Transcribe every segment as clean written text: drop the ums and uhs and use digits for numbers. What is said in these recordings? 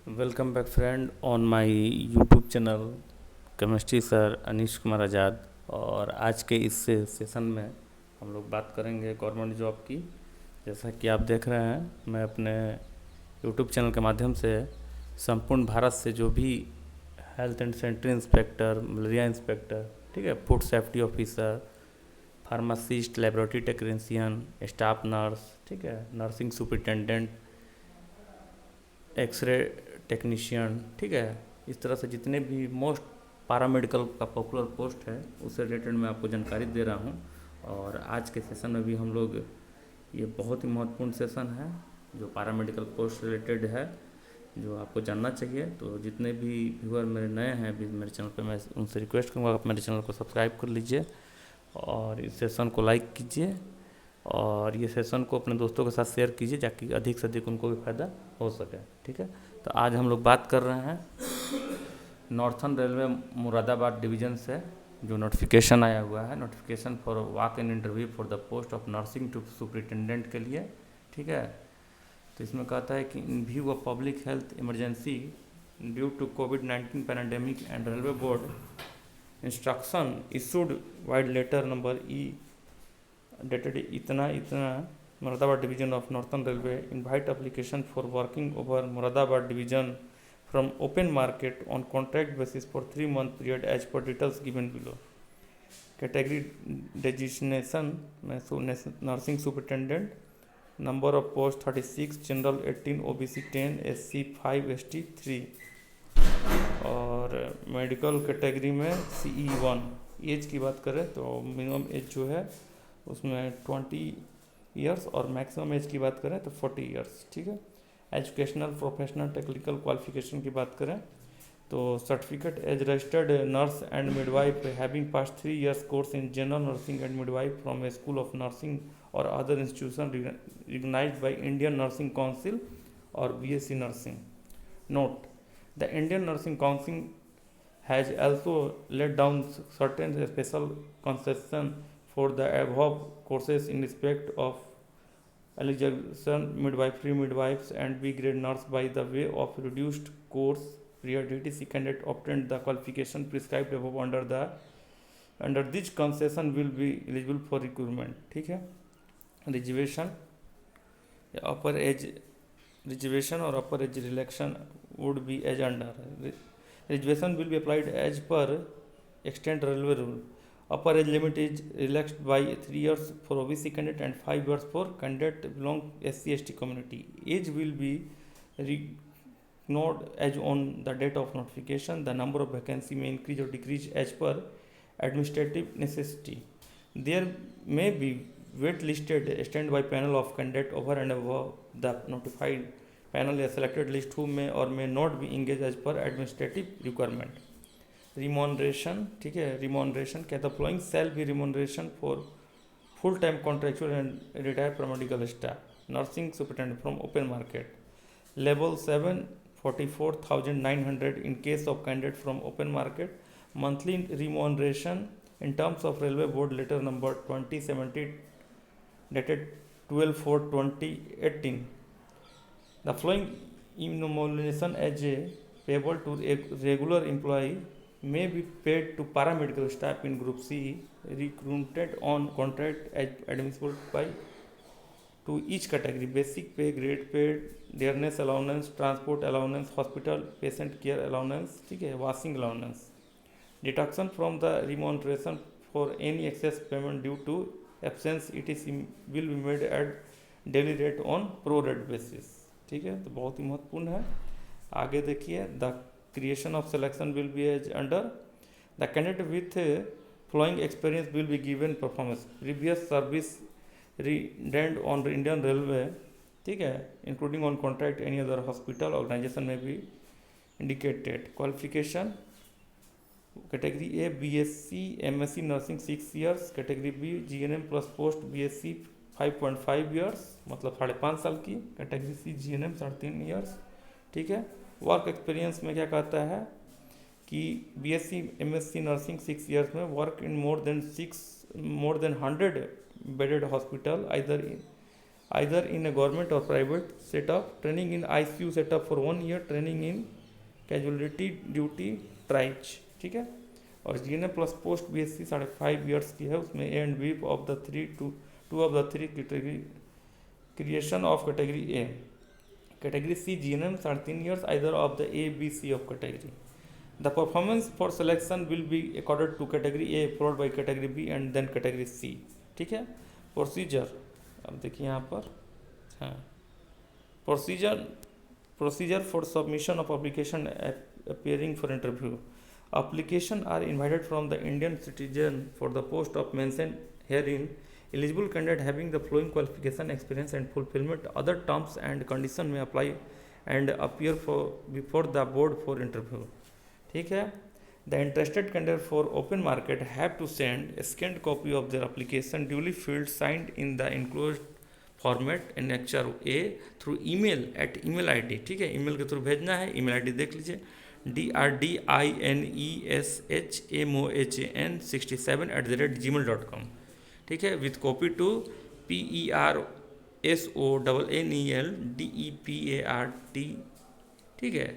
Welcome back friend on my YouTube channel chemistry sir Anish Kumar Azad. और आज के इस सेशन में हम लोग बात करेंगे गवर्नमेंट जॉब की। जैसा कि आप देख रहे हैं, मैं अपने यूट्यूब चैनल के माध्यम से संपूर्ण भारत से जो भी health and sanitary inspector, malaria inspector, ठीक है, food safety officer, pharmacist, laboratory technician, staff nurse, ठीक है, नर्सिंग सुपरिटेंडेंट, एक्सरे टेक्नीशियन, ठीक है, इस तरह से जितने भी मोस्ट पैरामेडिकल का पॉपुलर पोस्ट है उससे रिलेटेड मैं आपको जानकारी दे रहा हूँ। और आज के सेशन में भी हम लोग, ये बहुत ही महत्वपूर्ण सेशन है जो पैरामेडिकल पोस्ट रिलेटेड है, जो आपको जानना चाहिए। तो जितने भी व्यूअर मेरे नए हैं अभी मेरे चैनल पे, मैं उनसे रिक्वेस्ट करूँगा आप मेरे चैनल को सब्सक्राइब कर लीजिए और इस सेशन को लाइक कीजिए और ये सेशन को अपने दोस्तों के साथ शेयर कीजिए ताकि अधिक से अधिक उनको भी फ़ायदा हो सके। ठीक है, तो आज हम लोग बात कर रहे हैं नॉर्थन रेलवे मुरादाबाद डिवीज़न से जो नोटिफिकेशन आया हुआ है, notification for walk in interview for the post of nursing to superintendent के लिए। ठीक है, तो इसमें कहता है कि in view of public health emergency due to कोविड-19 pandemic and railway board instruction issued vide letter number E dated इतना Moradabad division of Northern Railway invite application for working over Moradabad division from open market on contract basis for 3-month period as per details given below. Category designation nursing superintendent, number of post 36, general 18, OBC 10, SC 5, ST 3 और medical category में CE 1। As की बात करें तो minimum age जो है उसमें 20 years और मैक्सिमम एज की बात करें तो 40 ईयर्स। ठीक है, एजुकेशनल, प्रोफेशनल, टेक्निकल क्वालिफिकेशन की बात करें तो certificate as registered nurse and midwife having pass 3 years course in general nursing and midwife from a school of nursing or other institution recognised by Indian Nursing Council or BSc nursing. Note: the Indian Nursing Council has also laid down certain special concession for the above courses in respect of eligible midwifery midwives and B grade nurse by the way of reduced course periodicity. Candidate obtained the qualification prescribed above under this concession will be eligible for recruitment. ठीक है, reservation upper as reservation or upper age relaxation would be as under. Reservation will be applied as per extant railway rule. Upper age limit is relaxed by 3 years for OBC candidate and 5 years for candidate belong SC/ST community. Age will be ignored as on the date of notification. The number of vacancy may increase or decrease as per administrative necessity. There may be wait listed standby panel of candidate over and above the notified panel a selected list who may or may not be engaged as per administrative requirement. Remuneration, ठीक है, remuneration क्या, the following shall be remuneration for full time contractual and retired paramedical staff nursing superintendent from open market. Level 7 44,900 in case of candidate from open market. Monthly remuneration in terms of railway board letter number 2070 dated 12/4/2018. The following remuneration as a payable to a regular employee may be paid to paramedical staff in Group C recruited on contract as admissible by to each category: basic pay, grade pay, dearness allowance, transport allowance, hospital patient care allowance, ठीक है, washing allowance. Deduction from the remuneration for any excess payment due to absence will be made at daily rate on pro rate basis. ठीक है, तो बहुत ही महत्वपूर्ण है। आगे देखिए, the creation of selection will be as under the candidate with flowing experience will be given performance previous service rend on Indian railway, ठीक है, including on contract any other hospital organization में भी indicated. Qualification category A BSc MSc nursing 6 years, category B GNM plus post BSc 5.5 years मतलब 5.5 साल की, category C GNM 3.5 years. ठीक है, work experience में क्या कहता है कि BSc MSc नर्सिंग 6 ईयर्स में work in more than 100 bedded hospital either either in a government or private setup, training in ICU setup for 1 year, training in casualty duty ट्राइच, ठीक है। और GNA plus post BSc 5.5 years की है, उसमें A and B of the three two of the three category creation of category A, category C GNM 3.5 years either of the A, B, C of category. The performance for selection will be accorded to category A followed by category B and then category C, ठीक है। Procedure, अब देखिए यहाँ पर, हाँ, Procedure for submission of application appearing for interview. Application are invited from the Indian citizen for the post of mentioned herein. Eligible candidate having the following qualification, experience and fulfillment other terms and condition may apply and appear before the board for interview, ठीक है। The interested candidate for open market have to send a scanned copy of their application duly filled, signed in the enclosed format annexure A through email at email ID, ठीक है। Email के through भेजना है, email ID देख लीजिए DRDINESHMOHAN67 ठीक है, with copy to PERSONNELDEPART, ठीक है,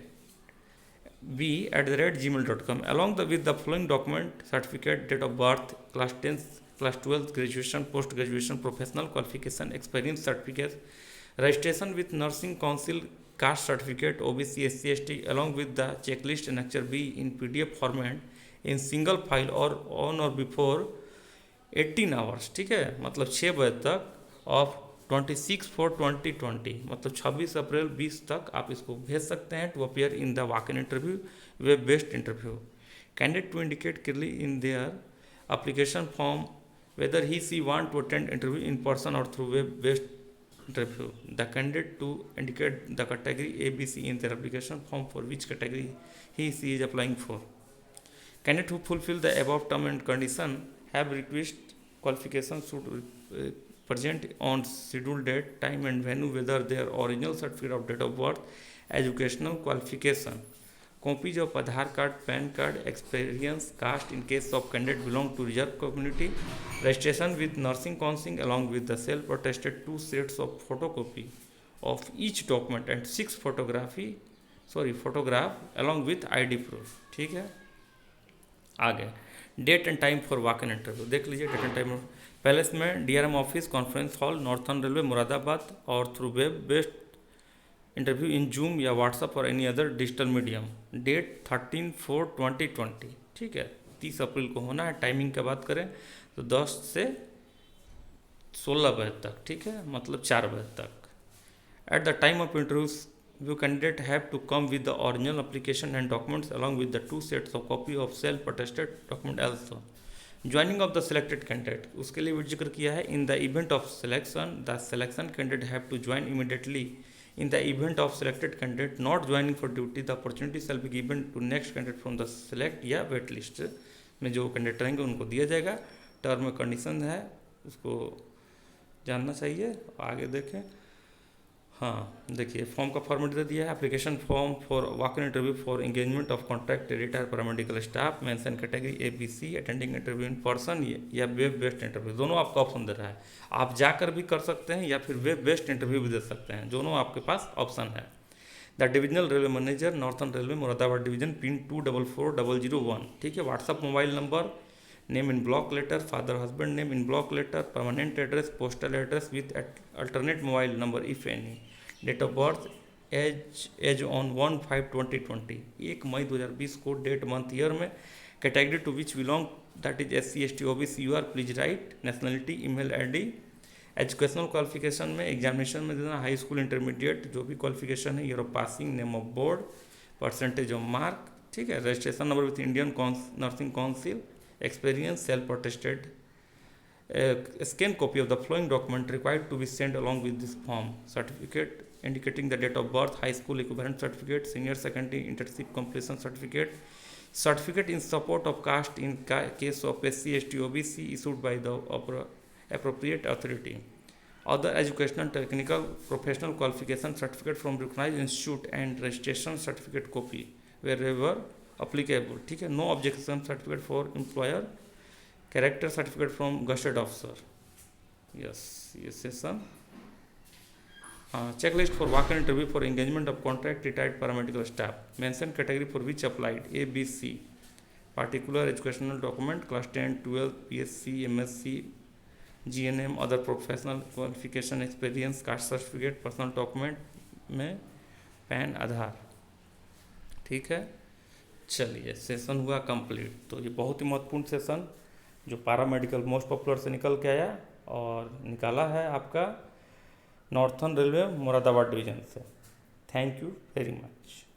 b@gmail.com along with the following document: certificate, date of birth, class 10th, class 12th, graduation, post graduation, professional qualification, experience certificate, registration with nursing council, caste certificate, OBC, SC, ST, along with the checklist annexure B in PDF format in single file or on or before 18 hours, ठीक है, मतलब 6 बजे तक of 26/4/2020, मतलब 26 अप्रैल 20 तक आप इसको भेज सकते हैं to appear in the walk in interview, web based interview. Candidate to indicate clearly in their application form whether he she want to attend interview in person or through web based interview. The candidate to indicate the category A, B, C in their application form for which category he she is applying for. Candidate who fulfill the above term and condition have request qualifications should present on scheduled date, time and venue whether their original certificate of date of birth, educational qualification, copies of Aadhaar card, PAN card, experience, caste in case of candidate belong to reserved community, registration with nursing council along with the self-attested 2 sets of photocopy of each document and 6 photograph along with ID proof, ठीक है। आगे date and time for walk in interview देख लीजिए। Date and time place में DRM office, conference hall, northern railway, Moradabad, or through web based interview in Zoom या WhatsApp or any other digital medium. Date 13/4/2020, ठीक है, 30 अप्रैल को होना है। Timing की बात करें तो 10 से 16 बजे तक, ठीक है, मतलब 4 बजे तक। At the time of interview candidate have to come with the original application and documents along with the 2 sets of copy of self attested document also. Joining of the selected candidate, उसके लिए भी जिक्र किया है। In the event of selection the selection candidate have to join immediately. In the event of selected candidate not joining for duty, the opportunity shall be given to next candidate from the select या wait list में जो candidate रहेंगे उनको दिया जाएगा। Term में condition है, उसको जानना चाहिए। आगे देखें, हाँ देखिए, फॉर्म का फॉर्मेट दे दिया है। Application form for walk in interview for engagement of contract retire paramedical staff, mention category ABC, attending interview in person या वेब बेस्ड इंटरव्यू, दोनों आपका ऑप्शन दे रहा है। आप जाकर भी कर सकते हैं या फिर वेब बेस्ड इंटरव्यू भी दे सकते हैं, दोनों आपके पास ऑप्शन है। The divisional railway manager, northern railway, Moradabad division, pin 244001, ठीक है। WhatsApp mobile number, name in block letter, father husband name in block letter, permanent address, postal address with alternate mobile number if any. Date of birth age on 1/5/2020, 1 मई 2020 को, date month year में। Category to which belong that is SC ST OBC U R please write. Nationality, email ID। Educational qualification में examination में देना high school, intermediate, जो भी qualification है, year of passing, name of board, percentage of mark, ठीक है। Registration number with Indian Nursing council, experience, self attested. Scan copy of the following document required to be sent along with this form: certificate indicating the date of birth, high school equivalent certificate, senior secondary internship completion certificate, certificate in support of caste in case of SC ST OBC issued by the appropriate authority, other educational, technical, professional qualification certificate from recognized institute and registration certificate copy wherever applicable, ठीक है। no objection certificate for employer, character certificate from gazetted officer. Yes, ये session check list for walk in interview for engagement of contract retired paramedical staff mention category for which applied A B C particular educational document class 10 12 PSc MSc GNM other professional qualification experience caste certificate personal document में PAN Aadhaar. ठीक है, चलिए session हुआ complete. तो ये बहुत ही महत्वपूर्ण session जो पैरामेडिकल मोस्ट पॉपुलर से निकल के आया और निकाला है आपका नॉर्थर्न रेलवे मुरादाबाद डिवीज़न से। Thank you very much.